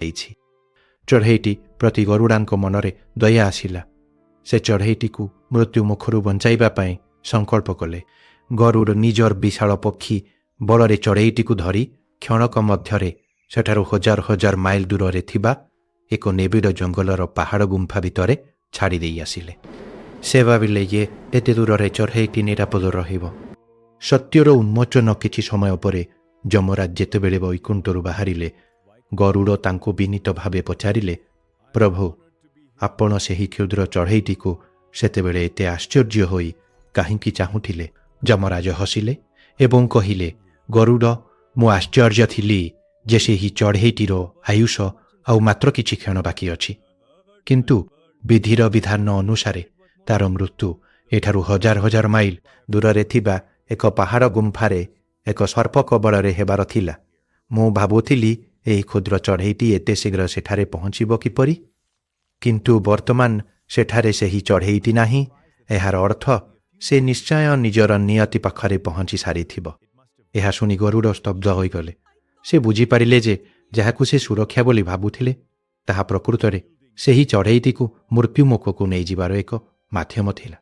ଦେଇଛି। ଚଢ଼େଇଟି ପ୍ରତି ଗରୁଡ଼ାଙ୍କ ମନରେ ଦୟା ଆସିଲା। ସେ ଚଢ଼େଇଟିକୁ ମୃତ୍ୟୁ ମୁଖରୁ ବଞ୍ଚାଇବା ପାଇଁ ସଂକଳ୍ପ କଲେ। ଗରୁଡ଼ ନିଜର ବିଶାଳ ପକ୍ଷୀ ବଳରେ ଚଢ଼େଇଟିକୁ ଧରି କ୍ଷଣକ ମଧ୍ୟରେ ସେଠାରୁ ହଜାର ହଜାର ମାଇଲ ଦୂରରେ ଥିବା ଏକ ନିବିଡ଼ ଜଙ୍ଗଲର ପାହାଡ଼ ଗୁମ୍ଫା ଭିତରେ ଛାଡ଼ି ଦେଇ ଆସିଲେ। ସେ ଭାବିଲେ ଯେ ଏତେ ଦୂରରେ ଚଢ଼େଇଟି ନିରାପଦ ରହିବ। ସତ୍ୟର ଉନ୍ମୋଚନ କିଛି ସମୟ ପରେ ଯମରାଜ ଯେତେବେଳେ ବୈକୁଣ୍ଠରୁ ବାହାରିଲେ, ଗରୁଡ଼ ତାଙ୍କୁ ବିନୀତ ଭାବେ ପଚାରିଲେ, ପ୍ରଭୁ, ଆପଣ ସେହି କ୍ଷୁଦ୍ର ଚଢ଼େଇଟିକୁ ସେତେବେଳେ ଏତେ ଆଶ୍ଚର୍ଯ୍ୟ ହୋଇ କାହିଁକି ଚାହୁଁଥିଲେ? ଯମରାଜ ହସିଲେ ଏବଂ କହିଲେ, ଗରୁଡ଼, ମୁଁ ଆଶ୍ଚର୍ଯ୍ୟ ଥିଲି ଯେ ସେହି ଚଢ଼େଇଟିର ଆୟୁଷ ଆଉ ମାତ୍ର କିଛି କ୍ଷଣ ବାକି ଅଛି। କିନ୍ତୁ ବିଧିର ବିଧାନ ଅନୁସାରେ ତାର ମୃତ୍ୟୁ ଏଠାରୁ ହଜାର ହଜାର ମାଇଲ ଦୂରରେ ଥିବା ଏକ ପାହାଡ଼ ଗୁମ୍ଫାରେ ଏକ ସର୍ପ କବଳରେ ହେବାର ଥିଲା। ମୁଁ ଭାବୁଥିଲି ଏହି କ୍ଷୁଦ୍ର ଚଢ଼େଇଟି ଏତେ ଶୀଘ୍ର ସେଠାରେ ପହଞ୍ଚିବ କିପରି? କିନ୍ତୁ ବର୍ତ୍ତମାନ ସେଠାରେ ସେହି ଚଢ଼େଇଟି ନାହିଁ। ଏହାର ଅର୍ଥ ସେ ନିଶ୍ଚୟ ନିଜର ନିୟତି ପାଖରେ ପହଞ୍ଚି ସାରିଥିବ। ଏହା ଶୁଣି ଗରୁଡ଼ ସ୍ତବ୍ଧ ହୋଇଗଲେ। ସେ ବୁଝିପାରିଲେ ଯେ ଯାହାକୁ ସେ ସୁରକ୍ଷା ବୋଲି ଭାବୁଥିଲେ ତାହା ପ୍ରକୃତରେ ସେହି ଚଢ଼େଇଟିକୁ ମୃତ୍ୟୁମୁଖକୁ ନେଇଯିବାର ଏକ ମାଧ୍ୟମ ଥିଲା।